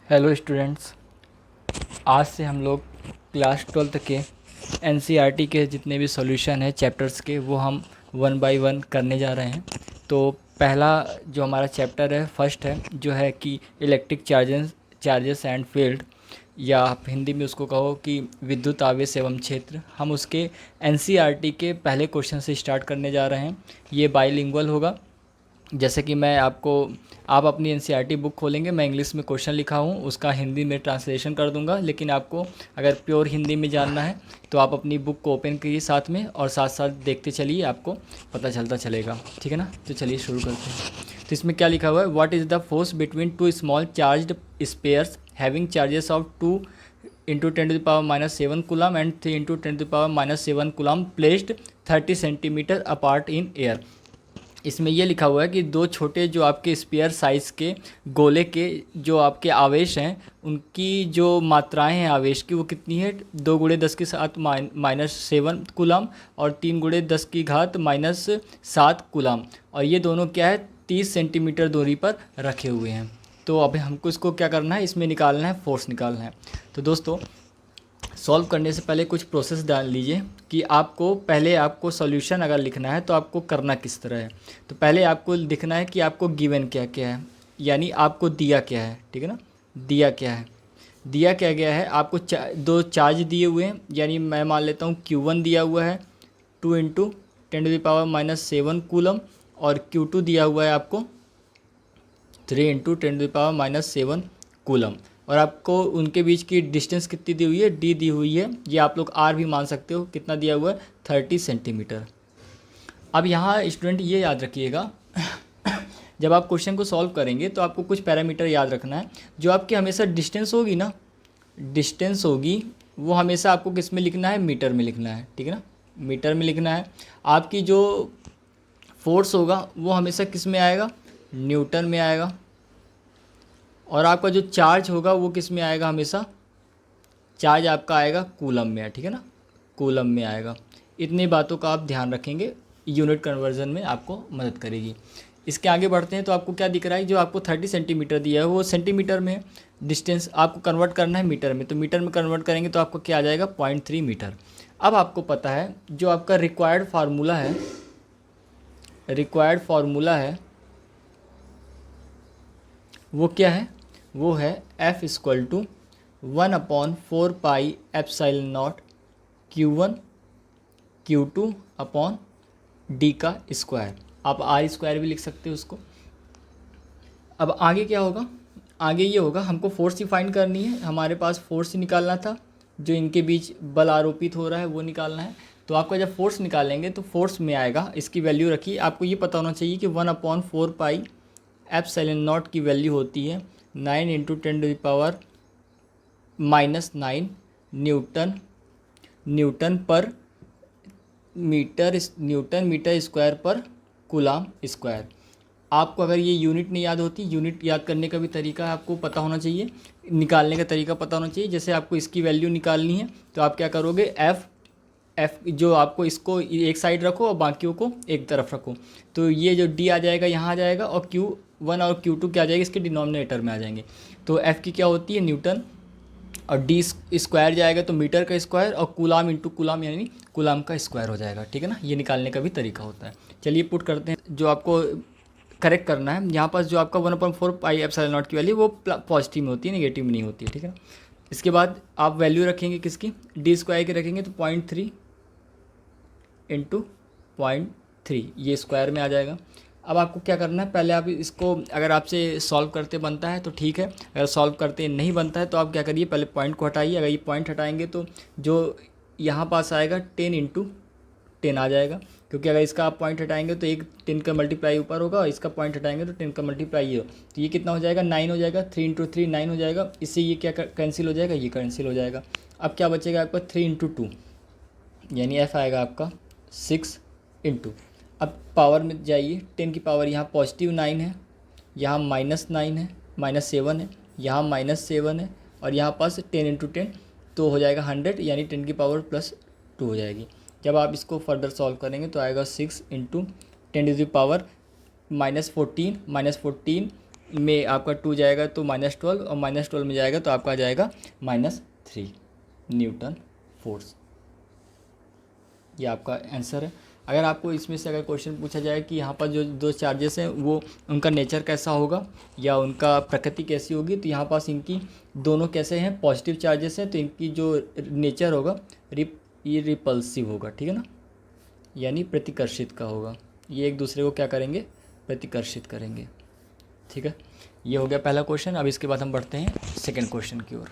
Hello students. आज से हम लोग क्लास 12th के एनसीईआरटी के जितने भी सॉल्यूशन है चैप्टर्स के वो हम वन बाय वन करने जा रहे हैं। तो पहला जो हमारा चैप्टर है फर्स्ट है जो है कि इलेक्ट्रिक चार्जेस एंड फील्ड, या आप हिंदी में उसको कहो कि विद्युत आवेश एवं क्षेत्र। हम उसके एनसीईआरटी के पहले क्वेश्चन से स्टार्ट करने जा रहे हैं। ये बाइलिंगुअल होगा। जैसे कि आप अपनी एनसीईआरटी बुक खोलेंगे, मैं इंग्लिश में क्वेश्चन लिखा हूँ उसका हिंदी में ट्रांसलेशन कर दूंगा, लेकिन आपको अगर प्योर हिंदी में जानना है तो आप अपनी बुक को ओपन करिए साथ में, और साथ साथ देखते चलिए, आपको पता चलता चलेगा। ठीक है ना? तो चलिए शुरू करते हैं। तो इसमें क्या लिखा हुआ है, what is the force between two small charged spheres having charges of 2 into 10⁻⁻7 coulomb and 3 into 10⁻⁻7 coulomb placed 30 centimetre apart in air. इसमें ये लिखा हुआ है कि दो छोटे जो आपके स्पेयर साइज़ के गोले के जो आपके आवेश हैं उनकी जो मात्राएं हैं आवेश की वो कितनी है, 2 × 10⁻⁻7 कूलम और 3 × 10⁻⁻7 कूलम, और ये दोनों क्या है 30 सेंटीमीटर दूरी पर रखे हुए हैं। तो अभी हमको इसको क्या करना है, इसमें निकालना है, फोर्स निकालना है। तो दोस्तों सॉल्व करने से पहले कुछ प्रोसेस जान लीजिए कि आपको सॉल्यूशन अगर लिखना है तो आपको करना किस तरह है। तो पहले आपको लिखना है कि आपको गिवन क्या क्या है, यानी आपको दिया क्या है। ठीक है ना? दिया क्या है, दिया क्या गया है आपको, दो चार्ज दिए हुए हैं, यानी मैं मान लेता हूँ Q1 दिया हुआ है 2 इंटू 10⁻⁻7 कूलम, और Q2 दिया हुआ है आपको 3 इंटू 10⁻⁻7 कूलम, और आपको उनके बीच की डिस्टेंस कितनी दी हुई है, डी दी हुई है। ये आप लोग आर भी मान सकते हो, कितना दिया हुआ है 30 सेंटीमीटर। अब यहाँ स्टूडेंट ये याद रखिएगा जब आप क्वेश्चन को सॉल्व करेंगे तो आपको कुछ पैरामीटर याद रखना है। जो आपकी हमेशा डिस्टेंस होगी ना, डिस्टेंस होगी वो हमेशा आपको किस में लिखना है, मीटर में लिखना है। ठीक है ना? मीटर में लिखना है। आपकी जो फोर्स होगा वो हमेशा किस में आएगा, न्यूटन में आएगा। और आपका जो चार्ज होगा वो किस में आएगा, हमेशा चार्ज आपका आएगा कूलम में। ठीक है ना? कूलम में आएगा। इतनी बातों का आप ध्यान रखेंगे, यूनिट कन्वर्जन में आपको मदद करेगी। इसके आगे बढ़ते हैं तो आपको क्या दिख रहा है, जो आपको 30 सेंटीमीटर दिया है वो सेंटीमीटर में है, डिस्टेंस आपको कन्वर्ट करना है मीटर में, तो मीटर में कन्वर्ट करेंगे तो आपको क्या आ जाएगा 0.3 मीटर। अब आपको पता है जो आपका रिक्वायर्ड फार्मूला है वो क्या है, वो है F equal to 1/4πε0 Q1 Q2 upon D का स्क्वायर। आप R स्क्वायर भी लिख सकते हो उसको। अब आगे क्या होगा, आगे ये होगा हमको फोर्स ही फाइंड करनी है। हमारे पास फोर्स ही निकालना था, जो इनके बीच बल आरोपित हो रहा है वो निकालना है। तो आपका जब फोर्स निकालेंगे तो फोर्स में आएगा, इसकी वैल्यू रखिए। आपको ये पता होना चाहिए कि 1/4πε0 की वैल्यू होती है 9 इंटू 10⁻⁻9 न्यूटन पर मीटर स्क्वायर पर कूलम स्क्वायर। आपको अगर ये यूनिट नहीं याद होती, यूनिट याद करने का भी तरीका आपको पता होना चाहिए, निकालने का तरीका पता होना चाहिए। जैसे आपको इसकी वैल्यू निकालनी है तो आप क्या करोगे, एफ जो आपको इसको एक साइड रखो और बाकियों को एक तरफ रखो, तो ये जो डी आ जाएगा यहाँ आ जाएगा, और Q1 और Q2 क्या आ जाएगा, इसके डिनोमिनेटर में आ जाएंगे। तो एफ़ की क्या होती है, न्यूटन, और डी स्क्वायर जाएगा तो मीटर का स्क्वायर, और कूलाम इंटू कूलाम यानी कूलाम का स्क्वायर हो जाएगा। ठीक है ना? ये निकालने का भी तरीका होता है। चलिए पुट करते हैं। जो आपको करेक्ट करना है यहाँ पास, जो आपका 1/4πε0 की वैल्यू वो पॉजिटिव में होती है, नेगेटिव में नहीं होती है। ठीक है ना? इसके बाद आप वैल्यू रखेंगे किसकी, डी स्क्वायर की रखेंगे तो 0.3 इंटू 0.3, ये स्क्वायर में आ जाएगा। अब आपको क्या करना है, पहले आप इसको, अगर आपसे सॉल्व करते बनता है तो ठीक है, अगर सॉल्व करते नहीं बनता है तो आप क्या करिए, पहले पॉइंट को हटाइए। अगर ये पॉइंट हटाएंगे तो जो यहाँ पास आएगा 10 इंटू 10 आ जाएगा, क्योंकि अगर इसका आप पॉइंट हटाएंगे तो एक 10 का मल्टीप्लाई ऊपर होगा, और इसका पॉइंट हटाएंगे तो 10 का मल्टीप्लाई ये हो, तो ये कितना हो जाएगा 9 हो जाएगा। 3 इंटू 3 9 हो जाएगा। इससे ये क्या कैंसिल हो जाएगा, ये कैंसिल हो जाएगा। अब क्या बचेगा आपका 3 इंटू 2, यानी एफ आएगा आपका 6 इंटू, अब पावर में जाइए, 10 की पावर यहाँ पॉजिटिव 9 है, यहाँ -9 है, -7 है, यहाँ -7 है, और यहाँ पास 10 इंटू 10 तो हो जाएगा 100, यानी 10 की पावर +2 हो जाएगी। जब आप इसको फर्दर सॉल्व करेंगे तो आएगा 6 इंटू 10 टू द पावर -14 में आपका 2 जाएगा तो -12, और -12 में जाएगा तो आपका आ जाएगा -3 न्यूटन फोर्स। ये आपका आंसर है। अगर आपको इसमें से अगर क्वेश्चन पूछा जाए कि यहाँ पर जो दो चार्जेस हैं वो उनका नेचर कैसा होगा या उनका प्रकृति कैसी होगी, तो यहाँ पास इनकी दोनों कैसे हैं, पॉजिटिव चार्जेस हैं, तो इनकी जो नेचर होगा ये रिपल्सिव होगा, ठीक है ना, यानी प्रतिकर्षित का होगा। ये एक दूसरे को क्या करेंगे, प्रतिकर्षित करेंगे, ठीक है। ये हो गया पहला क्वेश्चन। अब इसके बाद हम बढ़ते हैं सेकेंड क्वेश्चन की ओर।